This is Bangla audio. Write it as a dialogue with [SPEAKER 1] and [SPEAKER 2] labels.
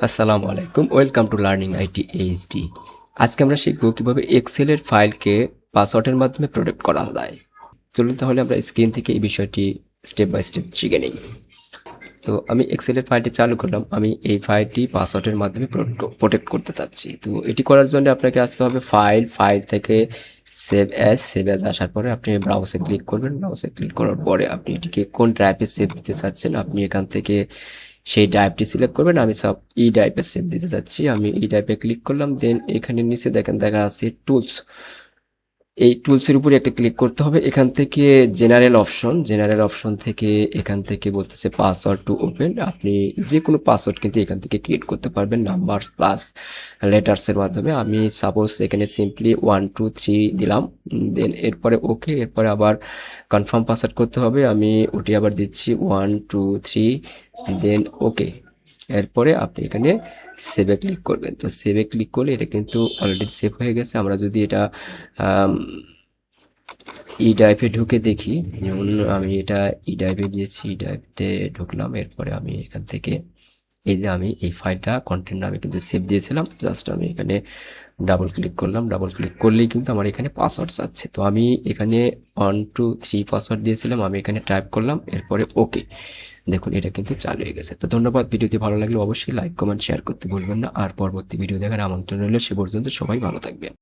[SPEAKER 1] আসসালামু আলাইকুম, welcome to learning IT HD. আজকে আমরা শিখব কিভাবে এক্সেলের ফাইলকে পাসওয়ার্ডের মাধ্যমে প্রোটেক্ট করা যায়। চলুন তাহলে আমরা স্ক্রিন থেকে এই বিষয়টি স্টেপ বাই স্টেপ শিখে নিই। তো আমি এক্সেলের ফাইলটি চালু করলাম। আমি এই ফাইলটি পাসওয়ার্ডের মাধ্যমে প্রোটেক্ট করতে চাচ্ছি। তো এটি করার জন্য আপনাকে আসতে হবে ফাইল থেকে সেভ অ্যাজ আসার পরে আপনি ব্রাউজে ক্লিক করবেন। ব্রাউজে ক্লিক করার পরে আপনি এটিকে কোন ড্রাইভে সেভ দিতে চাচ্ছেন আপনি এখান থেকে সেই ড্রাইভটি সিলেক্ট করবেন। আমি সব ই ড্রাইভে সেভ দিতে চাচ্ছি। আমি ই ড্রাইভে ক্লিক করলাম। দেন এখানে নিচে দেখা আছে টুলস। এই টুলসের উপরে একটা ক্লিক করতে হবে। এখান থেকে জেনারেল অপশন থেকে এখান থেকে বলতেছে পাসওয়ার্ড টু ওপেন। আপনি যে কোনো পাসওয়ার্ড কিন্তু এখান থেকে ক্রিয়েট করতে পারবেন নাম্বার প্লাস লেটার্সের মাধ্যমে। আমি সাপোজ এখানে সিম্পলি 1 2 3 দিলাম। দেন এরপরে ওকে, এরপরে আবার কনফার্ম পাসওয়ার্ড করতে হবে। আমি ওটি আবার দিচ্ছি 1 2 3, দেন ওকে। এরপরে আপনি এখানে সেভে ক্লিক করবেন। তো সেভে ক্লিক করলে এটা কিন্তু অলরেডি সেভ হয়ে গেছে। আমরা যদি এটা ই ড্রাইভে ঢুকে দেখি, যেমন আমি এটা ই ড্রাইভে দিয়েছি, ই ড্রাইভতে ঢুকলাম। এরপরে আমি এখান থেকে এই যে আমি এই ফাইলটা কন্টেন্ট নামে কিন্তু সেভ দিয়েছিলাম। জাস্ট আমি এখানে ডাবল ক্লিক করলাম। ডাবল ক্লিক করলেই কিন্তু আমার এখানে পাসওয়ার্ড আছে। তো আমি এখানে 1 2 3 পাসওয়ার্ড দিয়েছিলাম, আমি এখানে টাইপ করলাম, এরপরে ওকে। দেখুন এটা কিন্তু চালু হয়ে গেছে। তো ধন্যবাদ। ভিডিওটি ভালো লাগলে অবশ্যই লাইক কমেন্ট শেয়ার করতে ভুলবেন না। আর পরবর্তী ভিডিও দেখার আমন্ত্রণ রইল। সে পর্যন্ত সবাই ভালো থাকবেন।